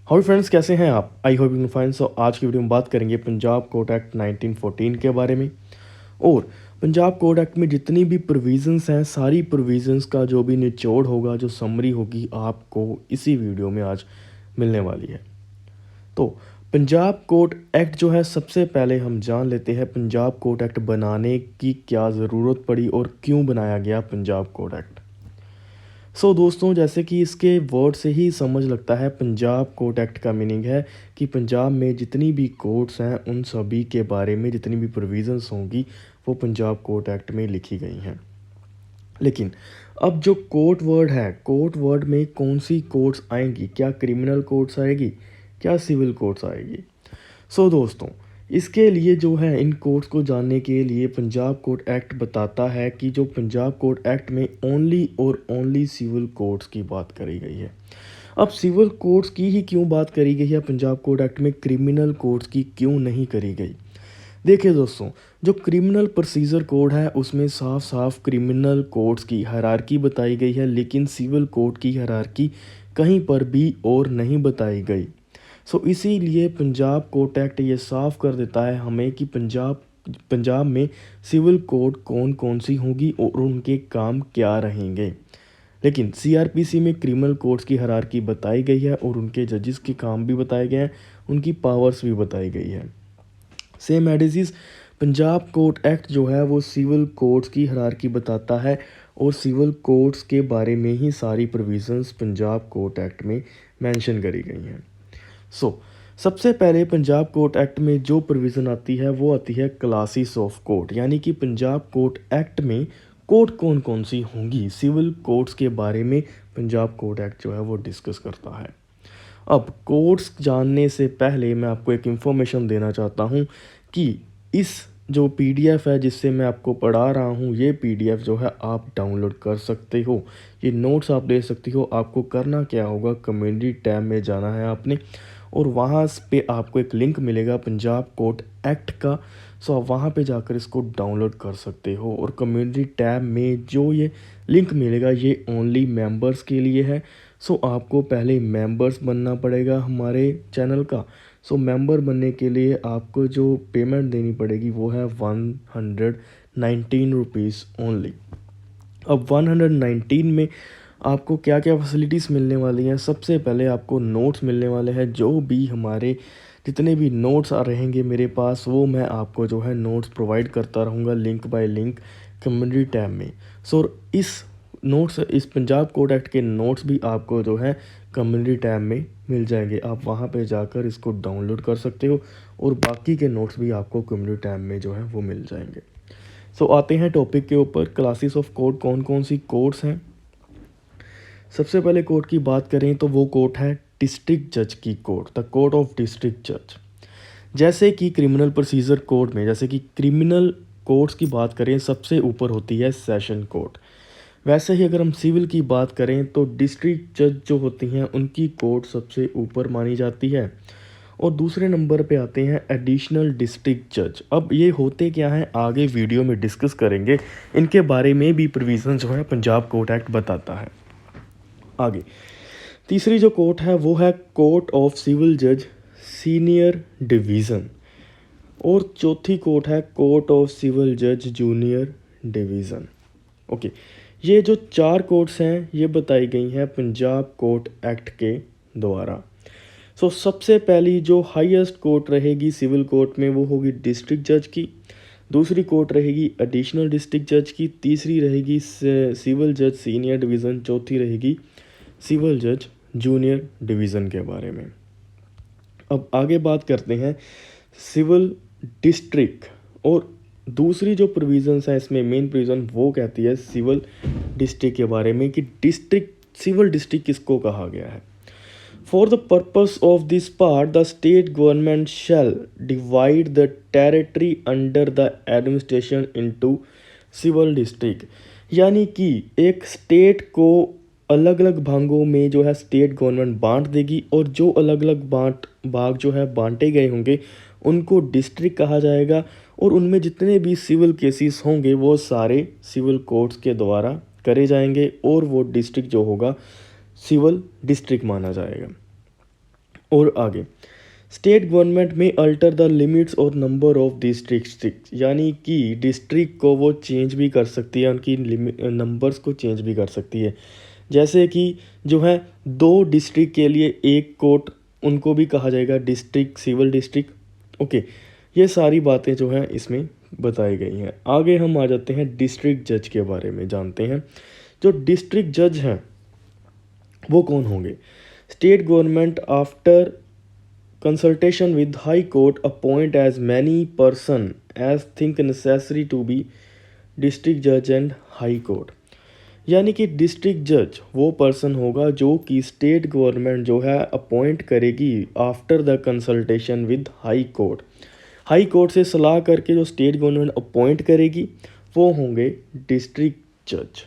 How friends, कैसे हैं आप? I hope you fine. So आज की वीडियो में बात करेंगे पंजाब कोर्ट एक्ट 1914 के बारे में। और पंजाब कोर्ट एक्ट में जितनी भी प्रोविजंस हैं, सारी प्रोविजंस का जो भी निचोड़ होगा, जो समरी होगी, आपको इसी वीडियो में आज मिलने वाली है। तो पंजाब कोर्ट एक्ट जो है, सबसे पहले हम जान लेते हैं पंजाब कोर्ट एक्ट बनाने की क्या ज़रूरत पड़ी और क्यों बनाया गया पंजाब कोर्ट एक्ट। दोस्तों, जैसे कि इसके वर्ड से ही समझ लगता है, पंजाब कोर्ट एक्ट का मीनिंग है कि पंजाब में जितनी भी कोर्ट्स हैं उन सभी के बारे में जितनी भी प्रोविज़न्स होंगी वो पंजाब कोर्ट एक्ट में लिखी गई हैं। लेकिन अब जो कोर्ट वर्ड है, कोर्ट वर्ड में कौन सी कोर्ट्स आएंगी? क्या क्रिमिनल कोर्ट्स आएगी, क्या सिविल कोर्ट्स आएगी? दोस्तों, इसके लिए जो है, इन कोर्ट्स को जानने के लिए पंजाब कोर्ट एक्ट बताता है कि जो पंजाब कोर्ट एक्ट में ओनली और ओनली सिविल कोर्ट्स की बात करी गई है। अब सिविल कोर्ट्स की ही क्यों बात करी गई है पंजाब कोर्ट एक्ट में, क्रिमिनल कोर्ट्स की क्यों नहीं करी गई? देखिए दोस्तों, जो क्रिमिनल प्रोसीजर कोड है उसमें साफ साफ क्रिमिनल कोर्ट्स की हायरार्की बताई गई है, लेकिन सिविल कोर्ट की हायरार्की कहीं पर भी और नहीं बताई गई। इसीलिए पंजाब कोर्ट एक्ट ये साफ कर देता है हमें कि पंजाब में सिविल कोर्ट कौन कौन सी होगी और उनके काम क्या रहेंगे। लेकिन सीआरपीसी में क्रिमिनल कोर्ट्स की हायरार्की बताई गई है और उनके जजेस के काम भी बताए गए हैं, उनकी पावर्स भी बताई गई है। सेम एडिजीज पंजाब कोर्ट एक्ट जो है वो सिविल कोर्ट्स की हायरार्की बताता है और सिविल कोर्ट्स के बारे में ही सारी प्रोविजंस पंजाब कोर्ट एक्ट में मेंशन करी गई हैं। सबसे पहले पंजाब कोर्ट एक्ट में जो प्रोविज़न आती है वो आती है क्लासेस ऑफ कोर्ट, यानी कि पंजाब कोर्ट एक्ट में कोर्ट कौन कौन सी होंगी, सिविल कोर्ट्स के बारे में पंजाब कोर्ट एक्ट जो है वो डिस्कस करता है। अब कोर्ट्स जानने से पहले मैं आपको एक इन्फॉर्मेशन देना चाहता हूँ कि इस जो पीडीएफ है जिससे मैं आपको पढ़ा रहा हूँ, ये पीडीएफ जो है आप डाउनलोड कर सकते हो, ये नोट्स आप ले सकते हो। आपको करना क्या होगा, कम्युनिटी टैब में जाना है आपने और वहाँ पे आपको एक लिंक मिलेगा पंजाब कोर्ट एक्ट का। आप वहाँ पे जाकर इसको डाउनलोड कर सकते हो और कम्युनिटी टैब में जो ये लिंक मिलेगा ये ओनली मेंबर्स के लिए है। आपको पहले मेंबर्स बनना पड़ेगा हमारे चैनल का। मेंबर बनने के लिए आपको जो पेमेंट देनी पड़ेगी वो है 119 रुपीज़ ओनली। अब 119 में आपको क्या क्या फैसिलिटीज़ मिलने वाली हैं? सबसे पहले आपको नोट्स मिलने वाले हैं, जो भी हमारे जितने भी नोट्स आ रहेंगे मेरे पास वो मैं आपको जो है नोट्स प्रोवाइड करता रहूँगा link by link community tab में। इस पंजाब कोर्ट एक्ट के नोट्स भी आपको जो है कम्युनिटी टैब में मिल जाएंगे। आप वहाँ पे जाकर इसको डाउनलोड कर सकते हो और बाकी के नोट्स भी आपको कम्युनिटी टैब में जो है वो मिल जाएंगे। आते हैं टॉपिक के ऊपर, क्लासेस ऑफ कोर्ट कौन कौन सी कोर्ट्स हैं। सबसे पहले कोर्ट की बात करें तो वो कोर्ट है डिस्ट्रिक्ट जज की court, the court of district जज। जैसे कि क्रिमिनल प्रोसीजर कोड में, जैसे कि क्रिमिनल कोर्ट्स की बात करें सबसे ऊपर होती है सेशन कोर्ट, वैसे ही अगर हम सिविल की बात करें तो डिस्ट्रिक्ट जज जो होती हैं उनकी कोर्ट सबसे ऊपर मानी जाती है। और दूसरे नंबर पे आते हैं एडिशनल डिस्ट्रिक्ट जज। अब ये होते क्या हैं आगे वीडियो में डिस्कस करेंगे, इनके बारे में भी प्रोविज़न जो है पंजाब कोर्ट एक्ट बताता है। आगे तीसरी जो कोर्ट है वो है कोर्ट ऑफ सिविल जज सीनियर डिवीज़न और चौथी कोर्ट है कोर्ट ऑफ सिविल जज जूनियर डिवीज़न। ओके, ये जो चार कोर्ट्स हैं ये बताई गई हैं पंजाब कोर्ट एक्ट के द्वारा। सबसे पहली जो हाईएस्ट कोर्ट रहेगी सिविल कोर्ट में वो होगी डिस्ट्रिक्ट जज की, दूसरी कोर्ट रहेगी एडिशनल डिस्ट्रिक्ट जज की, तीसरी रहेगी सिविल जज सीनियर डिवीज़न, चौथी रहेगी सिविल जज जूनियर डिवीज़न के बारे में। अब आगे बात करते हैं सिविल डिस्ट्रिक्ट। और दूसरी जो प्रोविजंस है इसमें मेन प्रोविज़न वो कहती है सिविल डिस्ट्रिक्ट के बारे में कि सिविल डिस्ट्रिक्ट किसको कहा गया है। For the purpose of this part the state government shall divide the territory under the administration into civil district, यानी कि एक स्टेट को अलग अलग भागों में जो है स्टेट गवर्नमेंट बांट देगी और जो अलग अलग भाग जो है बांटे गए होंगे उनको डिस्ट्रिक्ट कहा जाएगा और उनमें जितने भी सिविल केसेस होंगे वो सारे सिविल कोर्ट्स के द्वारा करे जाएंगे और वो डिस्ट्रिक्ट जो होगा सिविल डिस्ट्रिक्ट माना जाएगा। और आगे स्टेट गवर्नमेंट में अल्टर द लिमिट्स और नंबर ऑफ डिस्ट्रिक्ट, यानी कि डिस्ट्रिक्ट को वो चेंज भी कर सकती है, उनकी नंबर्स को चेंज भी कर सकती है। जैसे कि जो है 2 डिस्ट्रिक्ट के लिए एक कोर्ट, उनको भी कहा जाएगा डिस्ट्रिक्ट, सिविल डिस्ट्रिक्ट। ओके, ये सारी बातें जो हैं इसमें बताई गई हैं। आगे हम आ जाते हैं डिस्ट्रिक्ट जज के बारे में जानते हैं। जो डिस्ट्रिक्ट जज हैं वो कौन होंगे? State government after consultation with high court appoint as many person as think necessary to be district judge and high court। यानी कि डिस्ट्रिक्ट जज वो पर्सन होगा जो कि स्टेट गवर्नमेंट जो है अपॉइंट करेगी after the consultation with high court. High court से सलाह करके जो स्टेट गवर्नमेंट अपॉइंट करेगी वो होंगे डिस्ट्रिक्ट जज।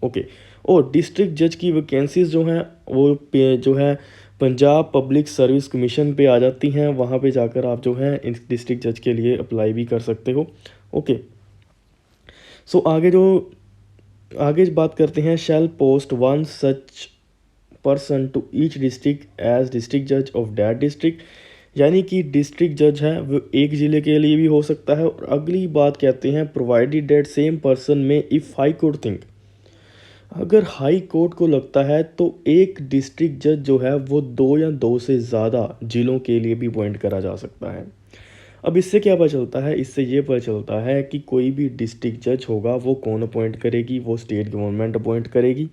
ओके, और डिस्ट्रिक्ट जज की वैकेंसीज जो हैं वो जो है पंजाब पब्लिक सर्विस कमीशन पे आ जाती हैं। वहाँ पे जाकर आप जो है इन डिस्ट्रिक्ट जज के लिए अप्लाई भी कर सकते हो। ओके, सो आगे बात करते हैं। Shall post one such person to each district as district जज ऑफ दैट डिस्ट्रिक्ट। यानी कि डिस्ट्रिक्ट जज है वो एक ज़िले के लिए भी हो सकता है। और अगली बात कहते हैं प्रोवाइडेड दैट सेम पर्सन में इफ़ हाई कोर्ट थिंक, अगर हाई कोर्ट को लगता है तो एक डिस्ट्रिक्ट जज जो है वो 2 या 2 से ज़्यादा ज़िलों के लिए भी अपॉइंट करा जा सकता है। अब इससे क्या पता चलता है? इससे ये पता चलता है कि कोई भी डिस्ट्रिक्ट जज होगा वो कौन अपॉइंट करेगी? वो स्टेट गवर्नमेंट अपॉइंट करेगी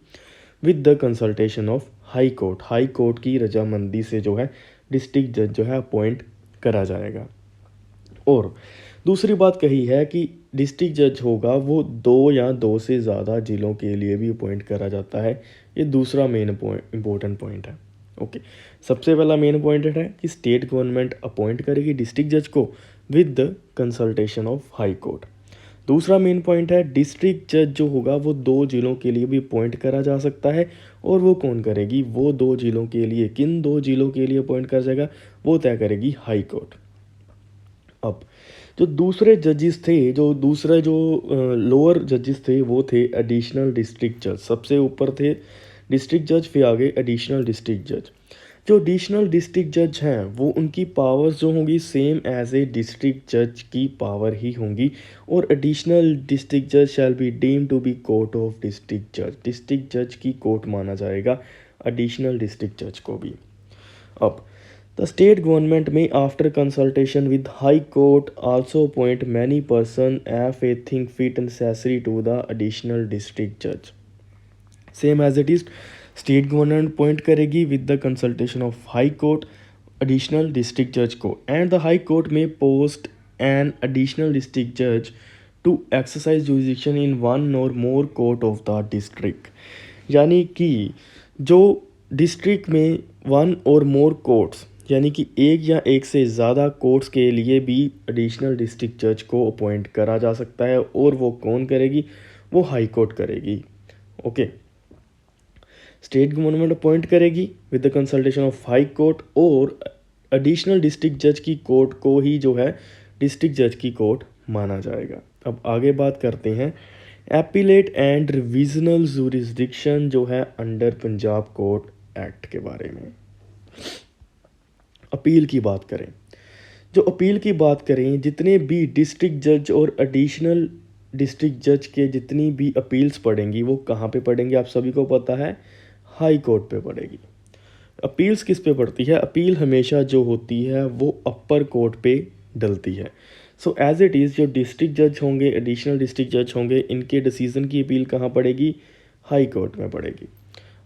with the consultation of high court. High court की रजामंदी से जो है डिस्ट्रिक्ट जज जो है अपॉइंट करा जाएगा। और दूसरी बात कही है कि डिस्ट्रिक्ट जज होगा वो 2 या 2 से ज़्यादा ज़िलों के लिए भी अपॉइंट करा जाता है। ये दूसरा मेन पॉइंट, इम्पोर्टेंट पॉइंट है। ओके, सबसे पहला मेन पॉइंट है कि स्टेट गवर्नमेंट अपॉइंट करेगी डिस्ट्रिक्ट जज को with the consultation of high court. दूसरा मेन पॉइंट है डिस्ट्रिक्ट जज जो होगा वो 2 ज़िलों के लिए भी अपॉइंट करा जा सकता है। और वो कौन करेगी? वो 2 ज़िलों के लिए, किन 2 ज़िलों के लिए अपॉइंट कर जाएगा वो तय करेगी हाई कोर्ट। अब जो दूसरे जजेस थे, जो लोअर जजेस थे वो थे एडिशनल डिस्ट्रिक्ट जज। सबसे ऊपर थे डिस्ट्रिक्ट जज, फिर आगे एडिशनल डिस्ट्रिक्ट जज। जो एडिशनल डिस्ट्रिक्ट जज हैं वो उनकी पावर्स जो होंगी सेम एज ए डिस्ट्रिक्ट जज की पावर ही होंगी। और एडिशनल डिस्ट्रिक्ट जज shall be deem to B court of district जज। डिस्ट्रिक्ट जज की कोर्ट माना जाएगा एडिशनल डिस्ट्रिक्ट जज को भी। अब the state government may after consultation with high court also appoint many person if they think fit and necessary to the additional district judge। same as it is, state government appoint करेगी with the consultation of high court additional district judge को, and the high court may post an additional district judge to exercise jurisdiction in one or more court of the district। यानी कि जो district में 1 और मोर courts, यानी कि एक या एक से ज़्यादा कोर्ट्स के लिए भी एडिशनल डिस्ट्रिक्ट जज को अपॉइंट करा जा सकता है। और वो कौन करेगी? वो हाई कोर्ट करेगी। ओके, स्टेट गवर्नमेंट अपॉइंट करेगी with the consultation of high court, और एडिशनल डिस्ट्रिक्ट जज की कोर्ट को ही जो है डिस्ट्रिक्ट जज की कोर्ट माना जाएगा। अब आगे बात करते हैं एपीलेट एंड रिविजनल जूरिसडिक्शन जो है अंडर पंजाब कोर्ट एक्ट के बारे में। अपील की बात करें, जितने भी डिस्ट्रिक्ट जज और एडिशनल डिस्ट्रिक्ट जज के जितनी भी अपील्स पढ़ेंगी वो कहाँ पे पढ़ेंगी? आप सभी को पता है, हाई कोर्ट पे पढ़ेगी। अपील्स किस पे पढ़ती है? अपील हमेशा जो होती है वो अपर कोर्ट पे डलती है। सो एज इट इज़ जो डिस्ट्रिक्ट जज होंगे, एडिशनल डिस्ट्रिक्ट जज होंगे, इनके डिसीज़न की अपील कहाँ पड़ेगी? हाई कोर्ट में पड़ेगी।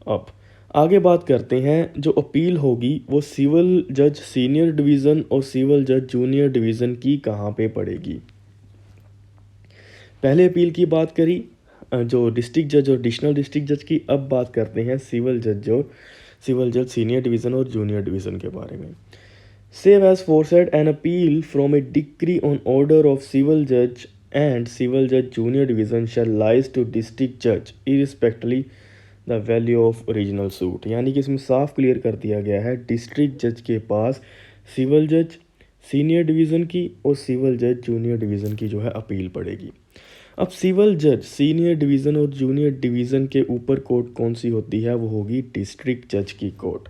अब आगे बात करते हैं, जो अपील होगी वो सिविल जज सीनियर डिवीज़न और सिविल जज जूनियर डिवीज़न की कहाँ पे पड़ेगी? पहले अपील की बात करी जो डिस्ट्रिक्ट जज और एडिशनल डिस्ट्रिक्ट जज की। अब बात करते हैं सिविल जज सीनियर डिवीज़न और जूनियर डिवीज़न के बारे में। Save as foresaid, an appeal from a decree on order of civil judge and civil judge junior division shall lies to district judge irrespectively the value of original suit। यानी कि इसमें साफ clear कर दिया गया है डिस्ट्रिक्ट जज के पास सिविल जज सीनियर डिवीज़न की और सिविल जज जूनियर डिवीज़न की जो है अपील पड़ेगी। अब सिविल जज सीनियर डिवीज़न और जूनियर डिवीज़न के ऊपर कोर्ट कौन सी होती है? वो होगी डिस्ट्रिक्ट जज की कोर्ट।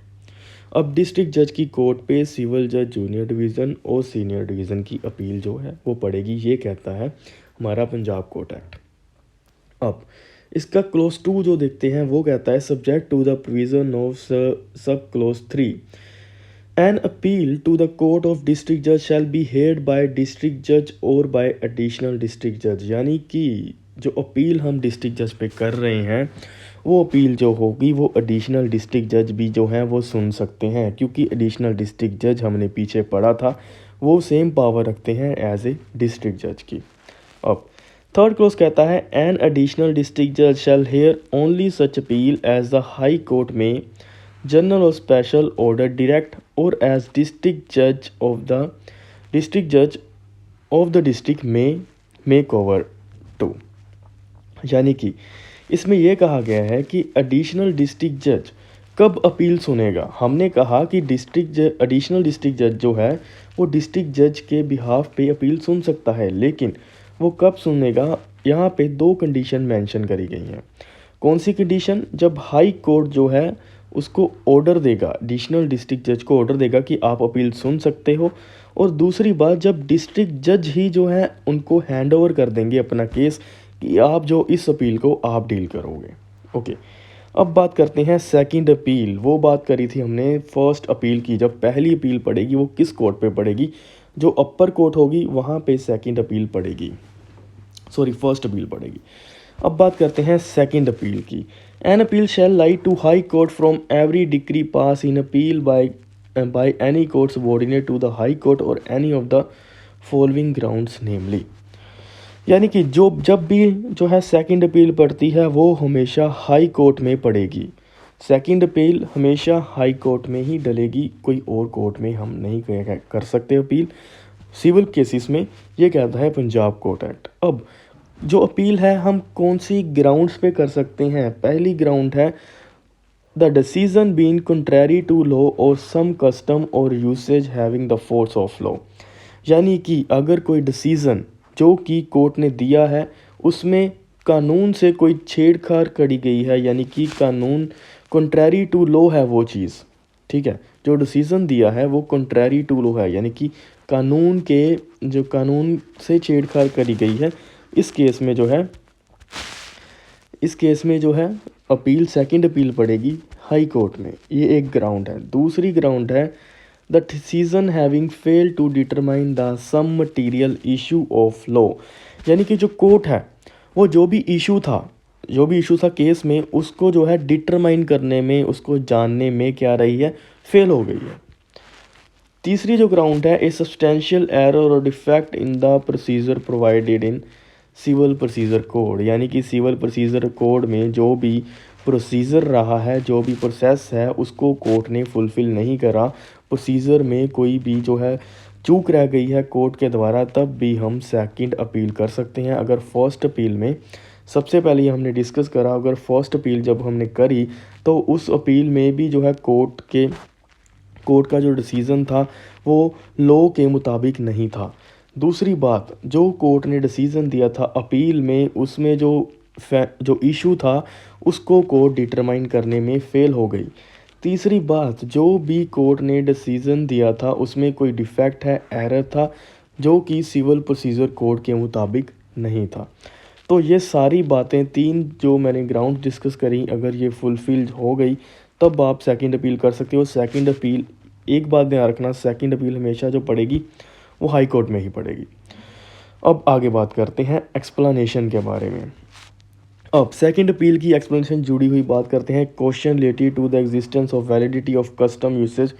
अब डिस्ट्रिक्ट जज की कोर्ट पे सिविल जज जूनियर डिवीज़न और सीनियर डिवीज़न की अपील जो है वो पड़ेगी, ये कहता है हमारा पंजाब कोर्ट एक्ट। अब इसका क्लोज 2 जो देखते हैं वो कहता है subject to the provision of सब close 3 an appeal to the court of district जज शैल बी हेard बाय डिस्ट्रिक्ट जज और बाय एडिशनल डिस्ट्रिक्ट जज। यानी कि जो अपील हम डिस्ट्रिक्ट जज पे कर रहे हैं वो अपील जो होगी वो एडिशनल डिस्ट्रिक्ट जज भी जो हैं वो सुन सकते हैं, क्योंकि एडिशनल डिस्ट्रिक्ट जज हमने पीछे पढ़ा था वो सेम पावर रखते हैं एज ए डिस्ट्रिक्ट जज की। अब थर्ड क्लोज कहता है एन एडिशनल डिस्ट्रिक्ट जज shall hear only such appeal as the high court may general or special order direct और एज डिस्ट्रिक्ट जज of the district may make over to. यानी कि इसमें यह कहा गया है कि एडिशनल डिस्ट्रिक्ट जज कब अपील सुनेगा। हमने कहा कि एडिशनल डिस्ट्रिक्ट जज जो है वो डिस्ट्रिक्ट जज के बिहाफ पे अपील सुन सकता है, लेकिन वो कब सुनेगा, यहाँ पे 2 कंडीशन मेंशन करी गई हैं। कौन सी कंडीशन? जब हाई कोर्ट जो है उसको ऑर्डर देगा, एडिशनल डिस्ट्रिक्ट जज को ऑर्डर देगा कि आप अपील सुन सकते हो, और दूसरी बात जब डिस्ट्रिक्ट जज ही जो है उनको हैंड ओवर कर देंगे अपना केस कि आप जो इस अपील को आप डील करोगे। ओके, अब बात करते हैं सेकंड अपील। वो बात करी थी हमने फर्स्ट अपील की, जब पहली अपील पड़ेगी वो किस कोर्ट पे पड़ेगी, जो अपर कोर्ट होगी वहाँ पे सेकंड अपील पड़ेगी, फर्स्ट अपील पड़ेगी। अब बात करते हैं सेकंड अपील की। An appeal shall lie to high court from every decree pass in appeal by any court subordinate to the high court और any of the following grounds namely. यानी कि जब भी जो है सेकंड अपील पड़ती है वो हमेशा हाई कोर्ट में पड़ेगी। सेकंड अपील हमेशा हाई कोर्ट में ही डलेगी, कोई और कोर्ट में हम नहीं कर सकते अपील सिविल केसेस में, ये कहता है पंजाब कोर्ट एक्ट। अब जो अपील है हम कौन सी ग्राउंड्स पे कर सकते हैं? पहली ग्राउंड है the decision being contrary to law और सम कस्टम और usage having the force of law. यानी कि अगर कोई डिसीज़न जो कि कोर्ट ने दिया है उसमें कानून से कोई छेड़छाड़ करी गई है, यानी कि कानून कंट्रेरी टू लॉ है वो चीज़, ठीक है, जो डिसीज़न दिया है वो कंट्रेरी टू लॉ है, यानी कि कानून से छेड़छाड़ करी गई है। इस केस में जो है अपील सेकंड अपील पड़ेगी हाई कोर्ट में, ये एक ग्राउंड है। दूसरी ग्राउंड है the decision having fail to determine the some material issue of law. यानी कि जो कोर्ट है वो जो भी इशू था केस में उसको जो है डिटरमाइन करने में, उसको जानने में क्या रही है, फेल हो गई है। तीसरी जो ग्राउंड है ए सब्सटेंशियल एरर और defect in the procedure provided in civil procedure code. यानी कि सिविल प्रोसीजर कोड में जो भी प्रोसीजर रहा है, जो भी प्रोसेस है उसको कोर्ट ने फुलफ़िल नहीं करा, प्रोसीजर में कोई भी जो है चूक रह गई है कोर्ट के द्वारा, तब भी हम सेकंड अपील कर सकते हैं। अगर फर्स्ट अपील में सबसे पहले हमने डिस्कस करा, अगर फर्स्ट अपील जब हमने करी तो उस अपील में भी जो है कोर्ट का जो डिसीज़न था वो लॉ के मुताबिक नहीं था। दूसरी बात, जो कोर्ट ने डिसीज़न दिया था अपील में उसमें जो इशू था उसको कोर्ट डिटरमाइन करने में फ़ेल हो गई। तीसरी बात, जो भी कोर्ट ने डिसीज़न दिया था उसमें कोई डिफेक्ट है, एरर था, जो कि सिविल प्रोसीजर कोड के मुताबिक नहीं था। तो ये सारी बातें 3 जो मैंने ग्राउंड डिस्कस करी, अगर ये फुलफिल हो गई तब आप सेकंड अपील कर सकते हो। सेकंड अपील, एक बात ध्यान रखना, सेकंड अपील हमेशा जो पड़ेगी वो हाई कोर्ट में ही पड़ेगी। अब आगे बात करते हैं एक्सप्लेनेशन के बारे में। अब सेकंड अपील की एक्सप्लेनेशन जुड़ी हुई बात करते हैं। Question related to the existence of validity of custom usage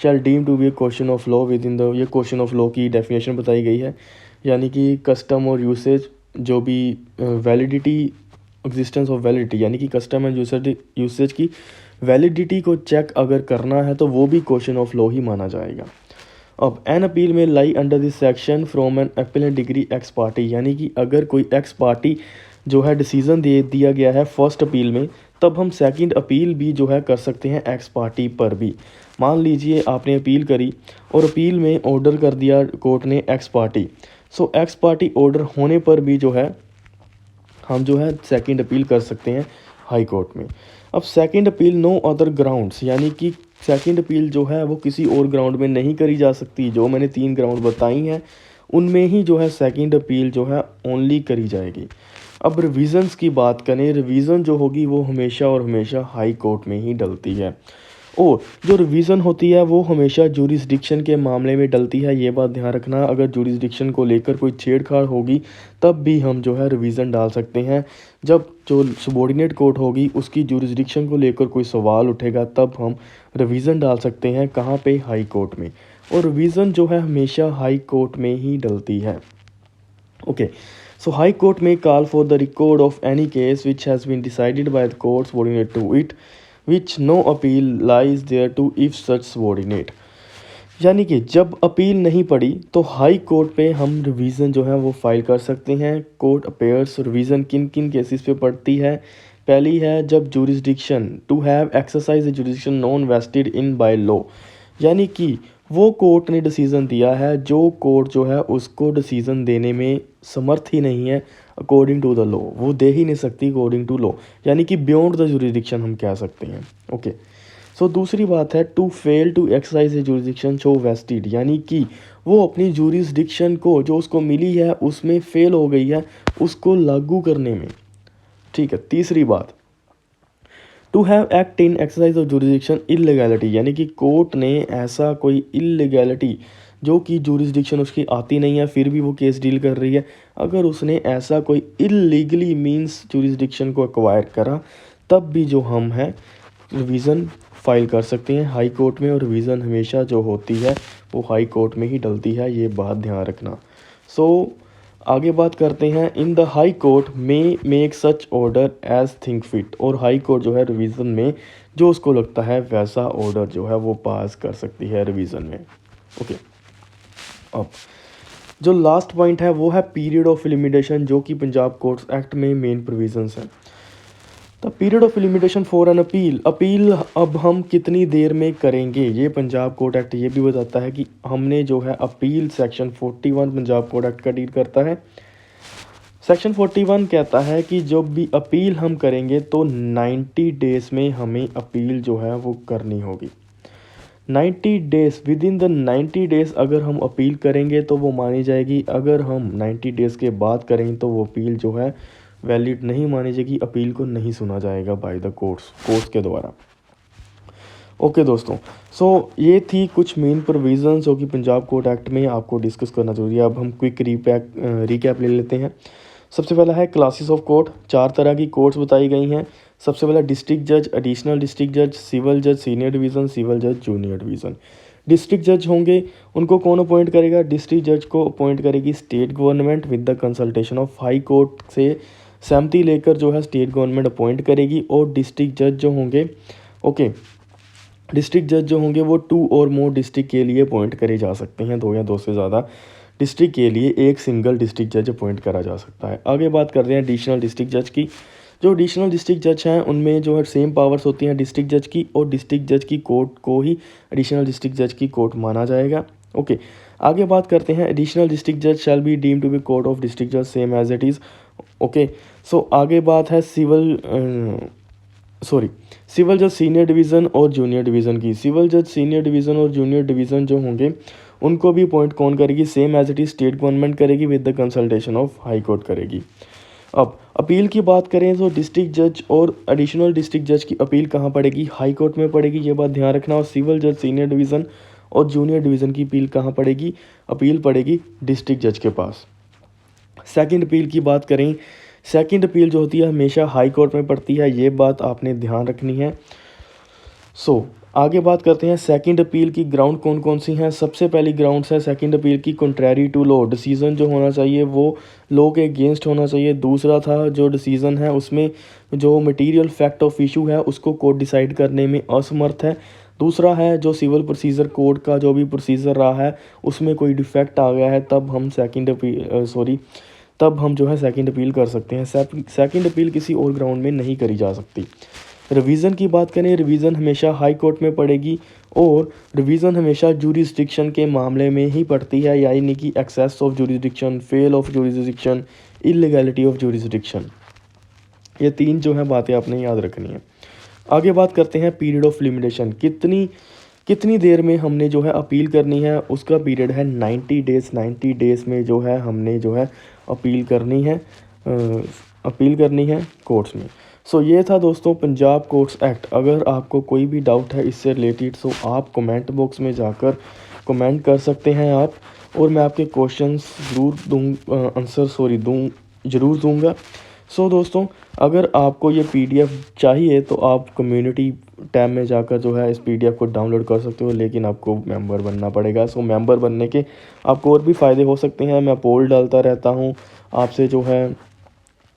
shall deem to be a question of law within the, ये क्वेश्चन ऑफ लॉ की डेफिनेशन बताई गई है। यानी कि कस्टम और यूसेज जो भी वैलिडिटी, एग्जिस्टेंस ऑफ वैलिडिटी यानी कि कस्टम एंड यूसेज की वैलिडिटी को चेक अगर करना है तो वो भी क्वेश्चन ऑफ लॉ ही माना जाएगा। अब an appeal may lie under this section from an appellant degree ex parte, यानी कि अगर कोई एक्स पार्टी जो है डिसीज़न दे दिया गया है फर्स्ट अपील में, तब हम सेकंड अपील भी जो है कर सकते हैं एक्स पार्टी पर भी। मान लीजिए आपने अपील करी और अपील में ऑर्डर कर दिया कोर्ट ने एक्स पार्टी, सो एक्स पार्टी ऑर्डर होने पर भी जो है हम जो है सेकंड अपील कर सकते हैं हाई कोर्ट में। अब second appeal no other grounds, यानी कि सेकंड अपील जो है वो किसी और ग्राउंड में नहीं करी जा सकती। जो मैंने 3 ग्राउंड बताई हैं उनमें ही जो है सेकंड अपील जो है ओनली करी जाएगी। अब रिविज़न्स की बात करें, रिवीज़न जो होगी वो हमेशा और हमेशा हाई कोर्ट में ही डलती है, और जो रिवीज़न होती है वो हमेशा जूरिसडिक्शन के मामले में डलती है। ये बात ध्यान रखना, अगर जूरिसडिक्शन को लेकर कोई छेड़छाड़ होगी तब भी हम जो है रिवीज़न डाल सकते हैं। जब जो सबॉर्डिनेट कोर्ट होगी उसकी जूरिसडिक्शन को लेकर कोई सवाल उठेगा तब हम रिवीज़न डाल सकते हैं। कहाँ पे? हाई कोर्ट में। और रिवीज़न जो है हमेशा हाई कोर्ट में ही डलती है। Okay, so High Court may call for the record of any case which has been decided by the court subordinate to it, which no appeal lies thereto if such subordinate। यानी कि जब appeal नहीं पड़ी तो high court पे हम revision जो है वो फाइल कर सकते हैं। कोर्ट अपेयर्स रिवीज़न किन किन केसेस पे पड़ती है? पहली है जब jurisdiction to have exercise jurisdiction non vested in by law, यानी कि वो कोर्ट ने डिसीज़न दिया है जो कोर्ट जो है उसको डिसीज़न देने में समर्थ ही नहीं है अकॉर्डिंग टू द लॉ, वो दे ही नहीं सकती अकॉर्डिंग टू लॉ, यानी कि बियॉन्ड द जूरिसडिक्शन हम कह सकते हैं। ओके, सो दूसरी बात है to fail to exercise a jurisdiction so vested, यानी कि वो अपनी जूरिसडिक्शन को जो उसको मिली है उसमें फेल हो गई है उसको लागू करने में। ठीक है, तीसरी बात to have act in exercise of jurisdiction illegality, यानी कि कोर्ट ने ऐसा कोई इलीगैलिटी जो कि जूरिसडिक्शन उसकी आती नहीं है फिर भी वो केस डील कर रही है, अगर उसने ऐसा कोई इलीगली मींस जूरिसडिक्शन को एक्वायर करा तब भी जो हम हैं रिवीज़न फाइल कर सकते हैं हाई कोर्ट में। और रिवीज़न हमेशा जो होती है वो हाई कोर्ट में ही डलती है, ये बात ध्यान रखना। सो आगे बात करते हैं इन द हाई कोर्ट में make such order as think fit, और हाई कोर्ट जो है रिवीज़न में जो उसको लगता है वैसा ऑर्डर जो है वो पास कर सकती है रिवीज़न में। ओके, अब जो लास्ट पॉइंट है वो है पीरियड ऑफ लिमिटेशन, जो कि पंजाब कोर्ट्स एक्ट में मेन प्रोविजंस हैं। The period of limitation for an appeal, appeal अब हम कितनी देर में करेंगे ये पंजाब कोर्ट एक्ट ये भी बताता है कि हमने जो है appeal section 41 Punjab court act का डील करता है। सेक्शन 41 कहता है कि जब भी अपील हम करेंगे तो 90 डेज़ में हमें अपील जो है वो करनी होगी। 90 days, with in the 90 days अगर हम अपील करेंगे तो वो मानी जाएगी। अगर हम 90 डेज़ के बाद करें तो वो अपील जो है वैलिड नहीं मानी जाएगी, अपील को नहीं सुना जाएगा बाय द कोर्ट्स के द्वारा। ओके दोस्तों, सो ये थी कुछ मेन प्रोविजंस जो कि पंजाब कोर्ट एक्ट में आपको डिस्कस करना जरूरी है। अब हम क्विक रिकैप ले लेते हैं। सबसे पहला है क्लासेस ऑफ कोर्ट, 4 तरह की कोर्ट्स बताई गई हैं। सबसे पहला डिस्ट्रिक्ट जज, एडिशनल डिस्ट्रिक्ट जज, सिविल जज सीनियर डिवीज़न, सिविल जज जूनियर डिवीज़न। डिस्ट्रिक्ट जज होंगे उनको कौन अपॉइंट करेगा? डिस्ट्रिक्ट जज को अपॉइंट करेगी state government with the consultation of high court से सहमति लेकर जो है स्टेट गवर्नमेंट अपॉइंट करेगी। और डिस्ट्रिक्ट जज जो होंगे, ओके, डिस्ट्रिक्ट जज जो होंगे वो 2 और मोर डिस्ट्रिक्ट के लिए अपॉइंट करे जा सकते हैं, 2 या 2 से ज़्यादा डिस्ट्रिक्ट के लिए एक सिंगल डिस्ट्रिक्ट जज अपॉइंट करा जा सकता है। आगे बात कर रहे हैं एडिशनल डिस्ट्रिक्ट जज की। जो एडिशनल डिस्ट्रिक्ट जज हैं उनमें जो है सेम पावर्स होती हैं डिस्ट्रिक्ट जज की, और डिस्ट्रिक्ट जज की कोर्ट को ही एडिशनल डिस्ट्रिक्ट जज की कोर्ट माना जाएगा। ओके, आगे बात करते हैं एडिशनल डिस्ट्रिक्ट जज shall be deem to B court of district जज same as it is. Okay, सो आगे बात है सिविल जज सीनियर डिवीज़न और जूनियर डिवीज़न की। सिविल जज सीनियर डिवीज़न और जूनियर डिवीज़न जो होंगे उनको भी अपॉइंट कौन करेगी? Same as it is state government करेगी with the consultation of high court करेगी। अब अपील की बात करें तो डिस्ट्रिक्ट जज और एडिशनल डिस्ट्रिक्ट जज की अपील कहाँ पड़ेगी? हाई कोर्ट में पड़ेगी, ये बात ध्यान रखना। और सिविल जज सीनियर डिवीज़न और जूनियर डिवीज़न की अपील कहाँ पड़ेगी? अपील पड़ेगी डिस्ट्रिक्ट जज के पास। सेकंड अपील की बात करें, सेकंड अपील जो होती है हमेशा हाई कोर्ट में पड़ती है, ये बात आपने ध्यान रखनी है। आगे बात करते हैं सेकंड अपील की ग्राउंड कौन कौन सी हैं। सबसे पहली ग्राउंड्स है सेकंड अपील की कंट्रैरी टू लॉ, डिसीज़न जो होना चाहिए वो लॉ के अगेंस्ट होना चाहिए। दूसरा था जो डिसीज़न है उसमें जो मटेरियल फैक्ट ऑफ इशू है उसको कोर्ट डिसाइड करने में असमर्थ है। दूसरा है जो सिविल प्रोसीजर कोड का जो भी प्रोसीजर रहा है उसमें कोई डिफेक्ट आ गया है तब हम तब हम जो है सेकंड अपील कर सकते हैं। सेकंड अपील किसी और ग्राउंड में नहीं करी जा सकती। रिवीज़न की बात करें, रिवीज़न हमेशा हाई कोर्ट में पड़ेगी और रिवीज़न हमेशा जूरिसडिक्शन के मामले में ही पड़ती है, यानी कि excess of jurisdiction, fail of jurisdiction, illegality of jurisdiction. ये 3 जो है बातें आपने याद रखनी है। आगे बात करते हैं पीरियड ऑफ लिमिटेशन, कितनी देर में हमने जो है अपील करनी है। उसका पीरियड है 90 डेज़। 90 डेज़ में जो है हमने जो है अपील करनी है, अपील करनी है कोर्ट्स में। सो ये था दोस्तों पंजाब कोर्ट्स एक्ट। अगर आपको कोई भी डाउट है इससे रिलेटेड सो आप कमेंट बॉक्स में जाकर कमेंट कर सकते हैं आप, और मैं आपके क्वेश्चंस ज़रूर दूंगा। सो दोस्तों अगर आपको ये पीडीएफ चाहिए तो आप कम्युनिटी टैब में जाकर जो है इस पीडीएफ को डाउनलोड कर सकते हो, लेकिन आपको मेंबर बनना पड़ेगा। सो मेंबर बनने के आपको और भी फ़ायदे हो सकते हैं। मैं पोल डालता रहता हूँ आपसे जो है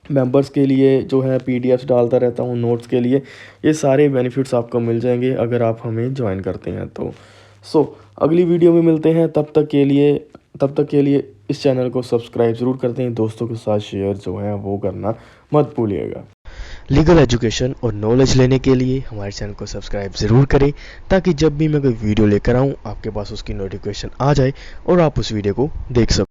मेंबर्स के लिए, जो है पीडीएफ्स डालता रहता हूँ नोट्स के लिए। ये सारे बेनिफिट्स आपको मिल जाएंगे अगर आप हमें ज्वाइन करते हैं तो। सो अगली वीडियो में मिलते हैं, तब तक के लिए इस चैनल को सब्सक्राइब ज़रूर करते हैं, दोस्तों के साथ शेयर जो है वो करना मत भूलिएगा। लीगल एजुकेशन और नॉलेज लेने के लिए हमारे चैनल को सब्सक्राइब ज़रूर करें, ताकि जब भी मैं कोई वीडियो लेकर आऊँ आपके पास उसकी नोटिफिकेशन आ जाए और आप उस वीडियो को देख सको।